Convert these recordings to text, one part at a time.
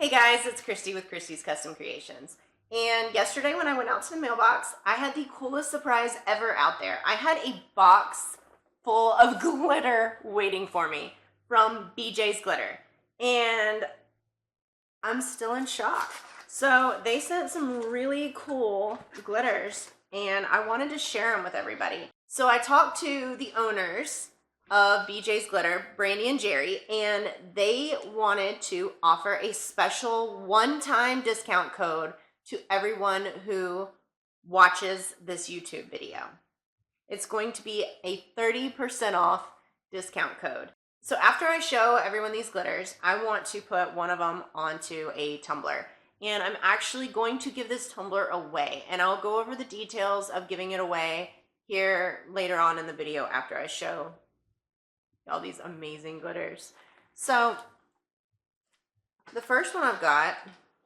Hey guys, it's Christy with Christy's Custom Creations. And yesterday when I went out to the mailbox, I had the coolest surprise ever out there. I had a box full of glitter waiting for me from BJ's Glitter. And I'm still in shock. So they sent some really cool glitters and I wanted to share them with everybody. So I talked to the owners of BJ's Glitter, Brandy and Jerry, and they wanted to offer a special one-time discount code to everyone who watches this YouTube video. It's going to be a 30% off discount code. So after I show everyone these glitters, I want to put one of them onto a tumbler. And I'm actually going to give this tumbler away, and I'll go over the details of giving it away here later on in the video after I show all these amazing glitters. So the first one I've got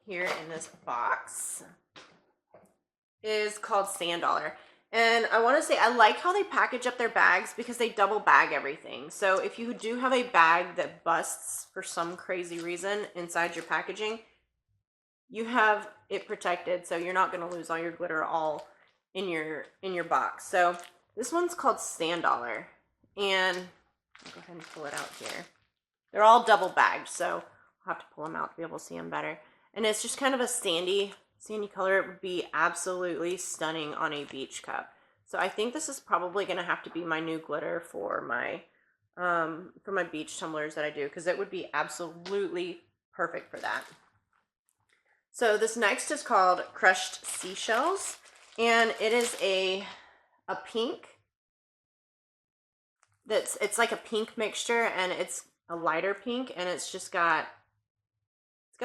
here in this box is called Sand Dollar. And I want to say I like how they package up their bags because they double bag everything. So if you do have a bag that busts for some crazy reason inside your packaging, you have it protected, so you're not going to lose all your glitter all in your box. So this one's called Sand Dollar, and I'll go ahead and pull it out here. They're all double bagged, so I'll have to pull them out to be able to see them better. And it's just kind of a sandy color. It would be absolutely stunning on a beach cup. So I think this is probably going to have to be my new glitter for my beach tumblers that I do, because it would be absolutely perfect for that. So this next is called Crushed Seashells, and it is a pink. It's like a pink mixture, and it's a lighter pink, and it's got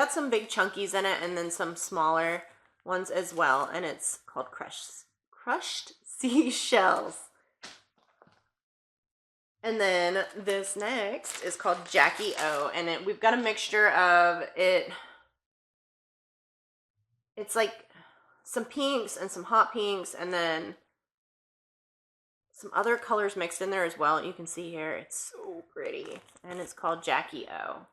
some big chunkies in it and then some smaller ones as well, and it's called Crushed Seashells. And then this next is called Jackie O, and we've got a mixture of it. It's like some pinks and some hot pinks, and then some other colors mixed in there as well. You can see here, it's so pretty, and it's called Jackie O.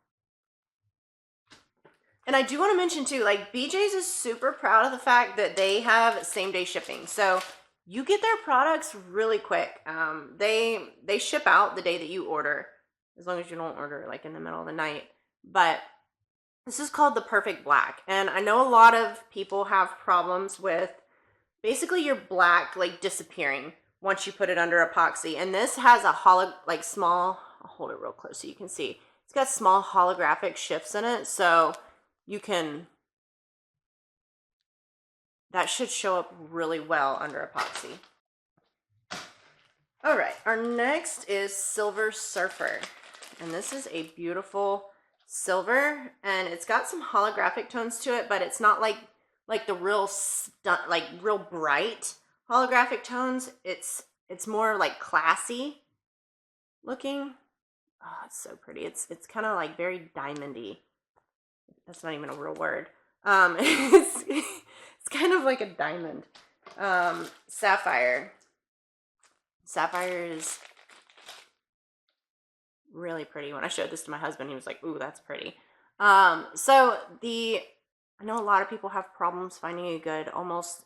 And I do want to mention too, like, BJ's is super proud of the fact that they have same-day shipping. So you get their products really quick. They ship out the day that you order, as long as you don't order like in the middle of the night. But this is called the Perfect Black, and I know a lot of people have problems with basically your black like disappearing once you put it under epoxy. And this has a small, I'll hold it real close so you can see. It's got small holographic shifts in it, so that should show up really well under epoxy. All right, our next is Silver Surfer, and this is a beautiful silver, and it's got some holographic tones to it, but it's not like the real bright holographic tones. It's more like classy looking. Oh, it's so pretty. It's kind of like very diamondy. That's not even a real word. It's kind of like a diamond. Sapphire. Sapphire is really pretty. When I showed this to my husband, he was like, "Ooh, that's pretty." I know a lot of people have problems finding a good,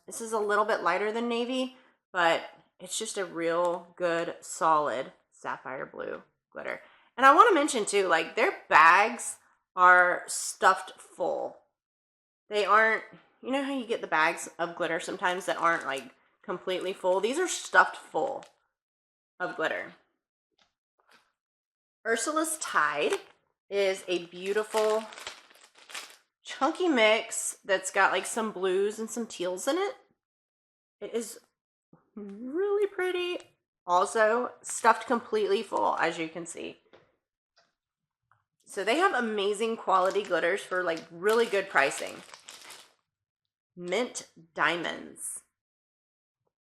this is a little bit lighter than navy, but it's just a real good, solid sapphire blue glitter. And I want to mention too, like, their bags are stuffed full. They aren't, you know how you get the bags of glitter sometimes that aren't like completely full? These are stuffed full of glitter. Ursula's Tide is a beautiful chunky mix that's got like some blues and some teals in it. It is really pretty. Also stuffed completely full, as you can see. So they have amazing quality glitters for like really good pricing. Mint Diamonds.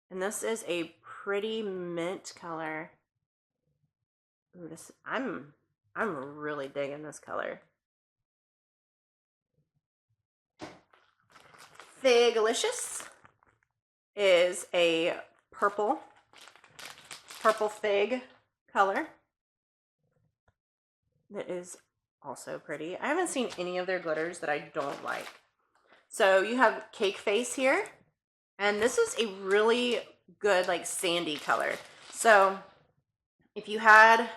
And this is a pretty mint color. Ooh, I'm really digging this color. Figlicious is a purple fig color that is also pretty. I haven't seen any of their glitters that I don't like. So you have Cake Face here, and this is a really good like sandy color. So if you had,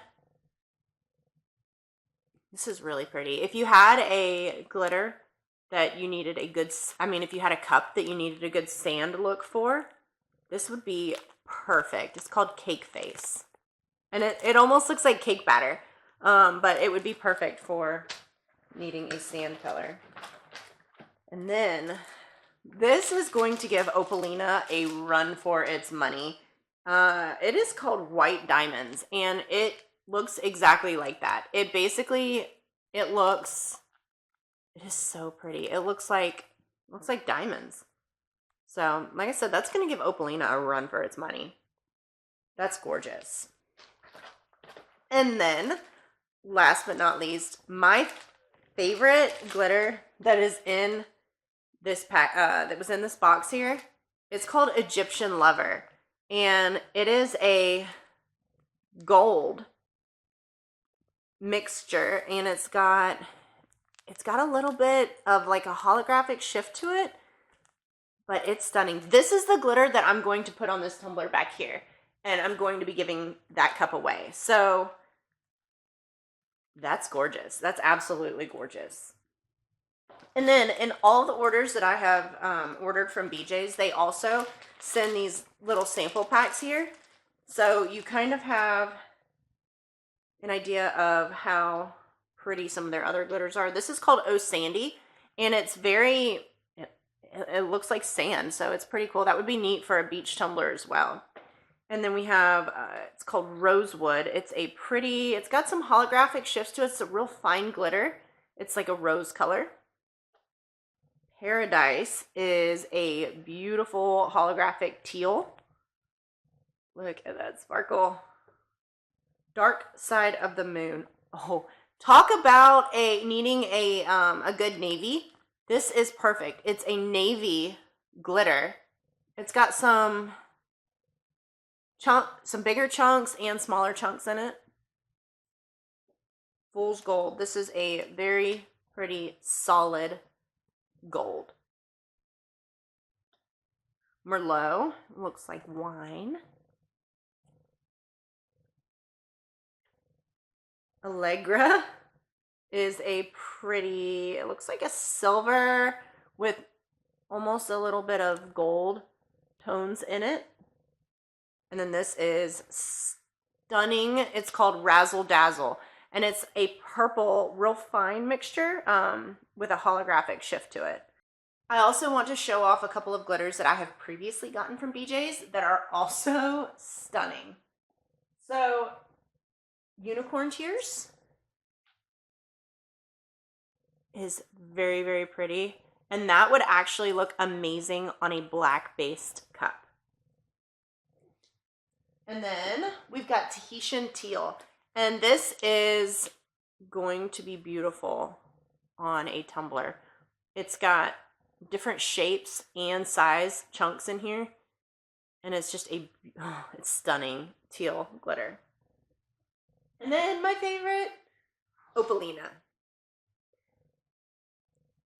this is really pretty. If you had a glitter that you needed a good, if you had a cup that you needed a good sand look for, this would be perfect. It's called Cake Face. And it almost looks like cake batter, but it would be perfect for needing a sand color. And then this is going to give Opalina a run for its money. It is called White Diamonds, and it looks exactly like that. It is so pretty. It looks like diamonds. So, like I said, that's going to give Opalina a run for its money. That's gorgeous. And then, last but not least, my favorite glitter that is in this pack, that was in this box here, it's called Egyptian Lover. And it is a gold mixture, and it's got a little bit of like a holographic shift to it, but it's stunning. This is the glitter that I'm going to put on this tumbler back here, and I'm going to be giving that cup away. So that's gorgeous. That's absolutely gorgeous. And then in all the orders that I have ordered from BJ's, they also send these little sample packs here. So you kind of have an idea of how pretty some of their other glitters are. This is called Oh Sandy, and it's very, it looks like sand, so it's pretty cool. That would be neat for a beach tumbler as well. And then we have, it's called Rosewood. It's got some holographic shifts to it. It's a real fine glitter. It's like a rose color. Paradise is a beautiful holographic teal. Look at that sparkle. Dark Side of the Moon. Oh, talk about needing a good navy. This is perfect. It's a navy glitter. It's got some bigger chunks and smaller chunks in it. Fool's Gold. This is a very pretty solid gold. Merlot looks like wine. Allegra is a pretty, it looks like a silver with almost a little bit of gold tones in it. And then this is stunning. It's called Razzle Dazzle. And it's a purple, real fine mixture with a holographic shift to it. I also want to show off a couple of glitters that I have previously gotten from BJ's that are also stunning. So, Unicorn Tears is very, very pretty. And that would actually look amazing on a black-based cup. And then we've got Tahitian Teal. And this is going to be beautiful on a tumbler. It's got different shapes and size chunks in here. And it's just it's stunning teal glitter. And then my favorite, Opalina.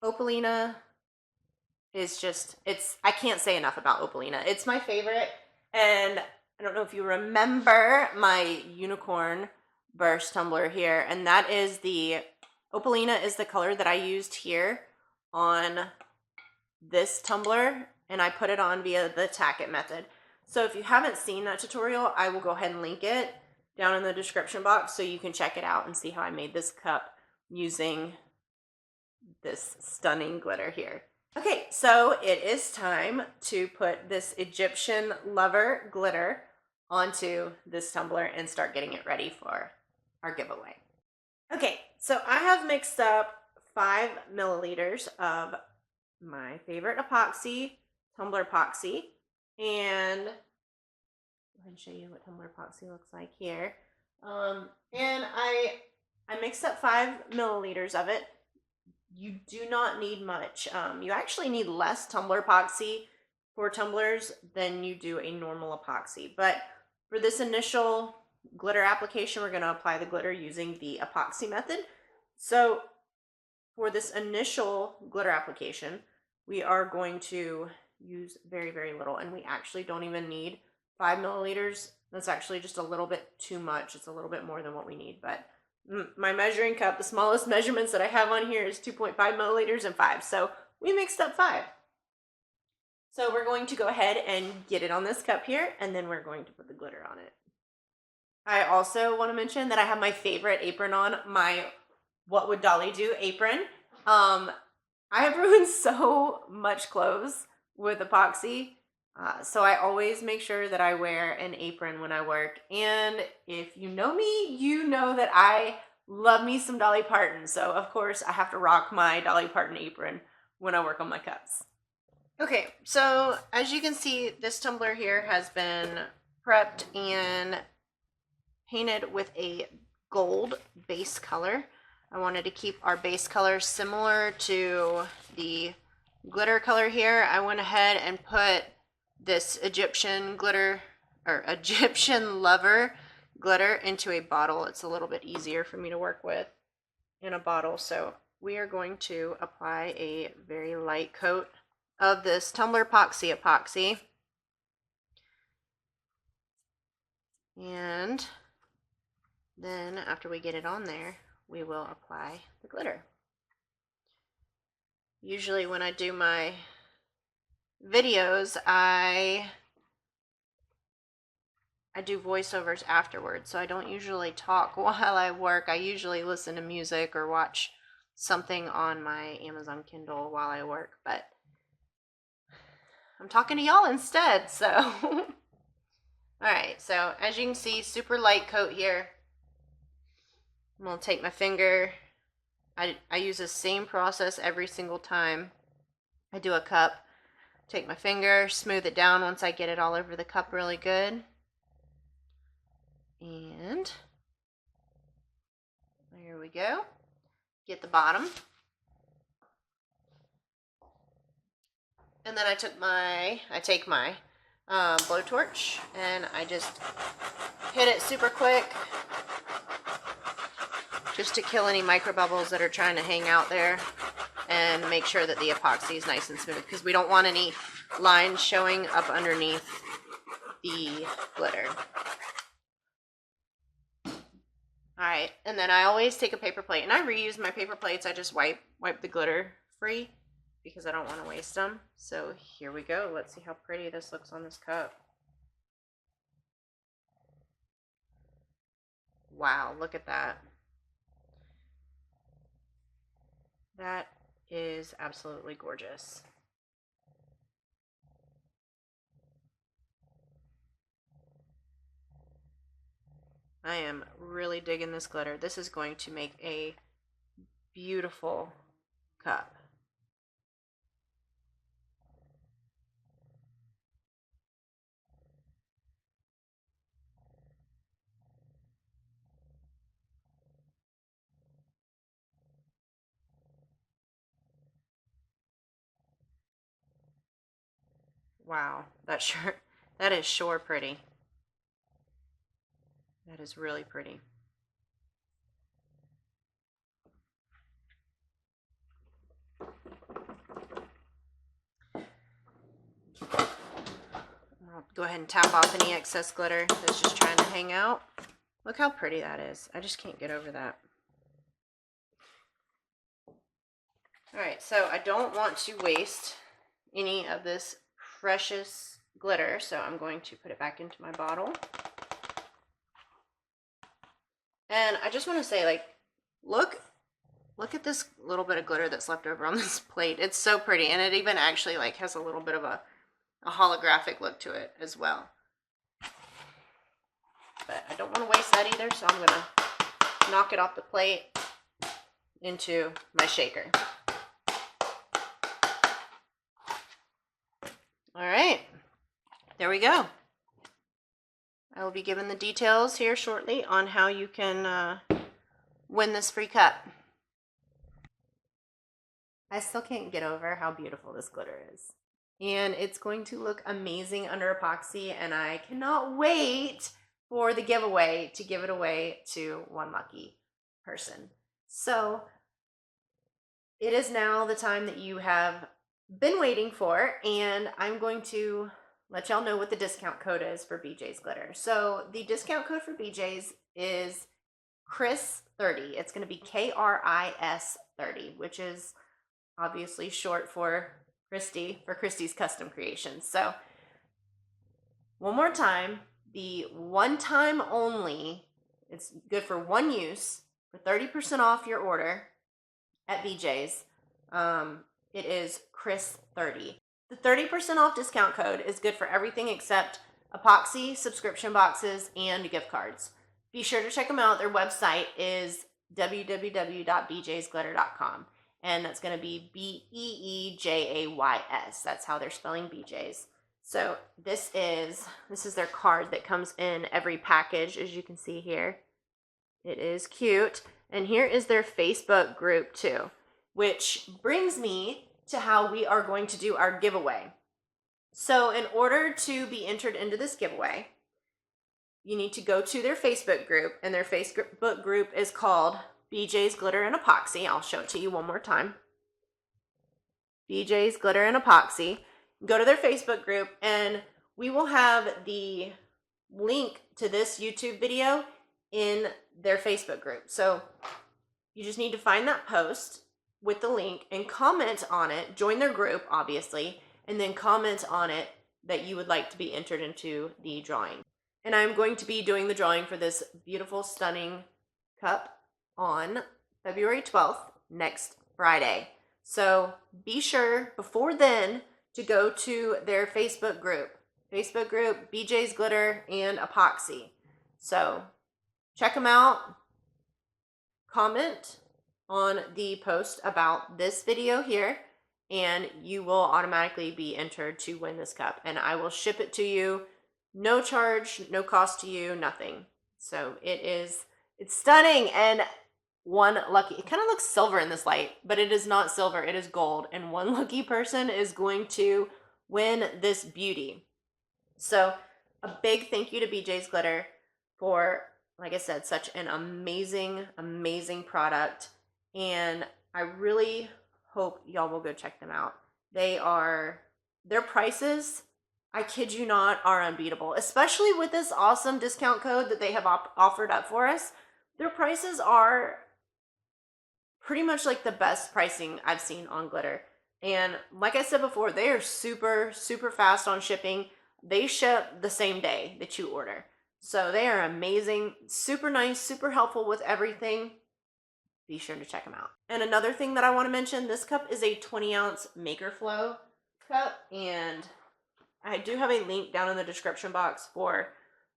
Opalina is just, I can't say enough about Opalina. It's my favorite. And I don't know if you remember my unicorn burst tumbler here. And that is Opalina is the color that I used here on this tumbler. And I put it on via the tack it method. So if you haven't seen that tutorial, I will go ahead and link it down in the description box so you can check it out and see how I made this cup using this stunning glitter here. Okay, so it is time to put this Egyptian Lover glitter onto this tumbler and start getting it ready for our giveaway. Okay, so I have mixed up 5 milliliters of my favorite epoxy, Tumbler epoxy, and go ahead and show you what Tumbler epoxy looks like here. And I mixed up 5 milliliters of it. You do not need much. You actually need less Tumbler epoxy for tumblers than you do a normal epoxy. But for this initial glitter application, we're going to apply the glitter using the epoxy method. So for this initial glitter application, we are going to use very, very little, and we actually don't even need 5 milliliters. That's actually just a little bit too much. It's a little bit more than what we need, but my measuring cup, the smallest measurements that I have on here is 2.5 milliliters and 5. So we mixed up 5. So we're going to go ahead and get it on this cup here, and then we're going to put the glitter on it. I also want to mention that I have my favorite apron on, my What Would Dolly Do apron. I have ruined so much clothes with epoxy, so I always make sure that I wear an apron when I work. And if you know me, you know that I love me some Dolly Parton. So of course I have to rock my Dolly Parton apron when I work on my cups. Okay, so as you can see, this tumbler here has been prepped and painted with a gold base color. I wanted to keep our base color similar to the glitter color here. I went ahead and put this Egyptian glitter, or Egyptian lover glitter, into a bottle. It's a little bit easier for me to work with in a bottle. So we are going to apply a very light coat of this Tumbler epoxy. And then after we get it on there, we will apply the glitter. Usually when I do my videos, I do voiceovers afterwards, so I don't usually talk while I work. I usually listen to music or watch something on my Amazon Kindle while I work, but I'm talking to y'all instead, so. Alright, so as you can see, super light coat here. I'm going to take my finger. I use the same process every single time I do a cup. Take my finger, smooth it down once I get it all over the cup really good. And there we go. Get the bottom. And then I take my blowtorch and I just hit it super quick, just to kill any micro bubbles that are trying to hang out there, and make sure that the epoxy is nice and smooth, because we don't want any lines showing up underneath the glitter. Alright, and then I always take a paper plate, and I reuse my paper plates. I just wipe the glitter free because I don't want to waste them. So here we go. Let's see how pretty this looks on this cup. Wow, look at that. That is absolutely gorgeous. I am really digging this glitter. This is going to make a beautiful cup. Wow, that is sure pretty. That is really pretty. I'll go ahead and tap off any excess glitter that's just trying to hang out. Look how pretty that is. I just can't get over that. Alright, so I don't want to waste any of this precious glitter, so I'm going to put it back into my bottle. And I just want to say, like, look at this little bit of glitter that's left over on this plate. It's so pretty, and it even actually like has a little bit of a holographic look to it as well. But I don't want to waste that either, so I'm going to knock it off the plate into my shaker. Alright, there we go. I will be given the details here shortly on how you can win this free cup. I still can't get over how beautiful this glitter is. And it's going to look amazing under epoxy, and I cannot wait for the giveaway to give it away to one lucky person. So it is now the time that you have been waiting for, and I'm going to let y'all know what the discount code is for BJ's Glitter. So the discount code for BJ's is Chris30. It's going to be KRIS 30, which is obviously short for Christy, for Christy's Custom Creations. So one more time, the one time only, it's good for one use, for 30% off your order at BJ's. It is Chris30. The 30% off discount code is good for everything except epoxy, subscription boxes, and gift cards. Be sure to check them out. Their website is www.bjsglitter.com, and that's going to be BEEJAYS. That's how they're spelling BJ's. So this is their card that comes in every package, as you can see here. It is cute. And here is their Facebook group too, which brings me to how we are going to do our giveaway. So in order to be entered into this giveaway, you need to go to their Facebook group, and their Facebook group is called BJ's Glitter and Epoxy. I'll show it to you one more time. BJ's Glitter and Epoxy. Go to their Facebook group, and we will have the link to this YouTube video in their Facebook group. So you just need to find that post with the link and comment on it. Join their group, obviously, and then comment on it that you would like to be entered into the drawing. And I'm going to be doing the drawing for this beautiful, stunning cup on February 12th, next Friday. So be sure before then to go to their Facebook group, BJ's Glitter and Epoxy. So check them out. Comment on the post about this video here, and you will automatically be entered to win this cup. And I will ship it to you, no charge, no cost to you, nothing. So it's stunning, and one lucky, it kind of looks silver in this light, but it is not silver, it is gold, and one lucky person is going to win this beauty. So a big thank you to BJ's Glitter for, like I said, such an amazing, amazing product. And I really hope y'all will go check them out. Their prices, I kid you not, are unbeatable, especially with this awesome discount code that they have offered up for us. Their prices are pretty much like the best pricing I've seen on glitter. And like I said before, they are super, super fast on shipping. They ship the same day that you order. So they are amazing, super nice, super helpful with everything. Be sure to check them out. And another thing that I want to mention, this cup is a 20-ounce Maker Flow cup, and I do have a link down in the description box for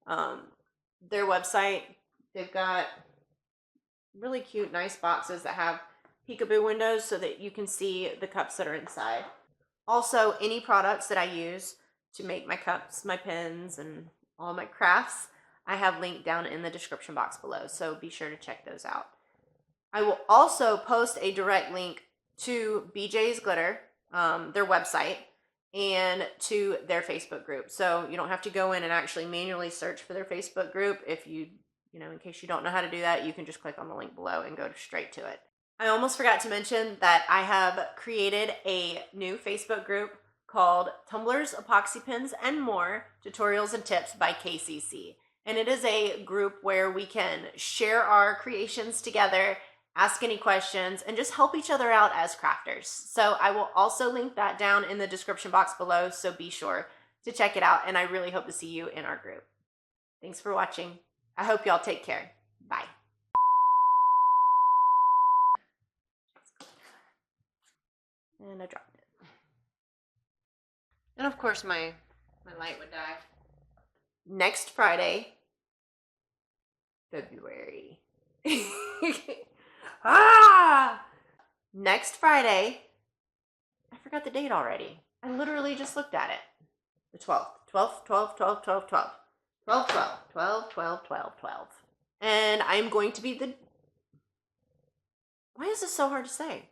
their website. They've got really cute, nice boxes that have peekaboo windows so that you can see the cups that are inside. Also, any products that I use to make my cups, my pens, and all my crafts, I have linked down in the description box below, so be sure to check those out. I will also post a direct link to BJ's Glitter, their website, and to their Facebook group. So you don't have to go in and actually manually search for their Facebook group. If you in case you don't know how to do that, you can just click on the link below and go straight to it. I almost forgot to mention that I have created a new Facebook group called Tumblers, Epoxy Pens, and More Tutorials and Tips by KCC. And it is a group where we can share our creations together, ask any questions, and just help each other out as crafters. So I will also link that down in the description box below, so be sure to check it out, and I really hope to see you in our group. Thanks for watching. I hope y'all take care. Bye. And I dropped it. And of course my light would die. Next Friday, February. Next Friday, I forgot the date already. I literally just looked at it. The 12th. 12th, 12th, 12th, 12th, 12th. 12, 12, 12, 12, 12, 12. And I'm going to be the... Why is this so hard to say?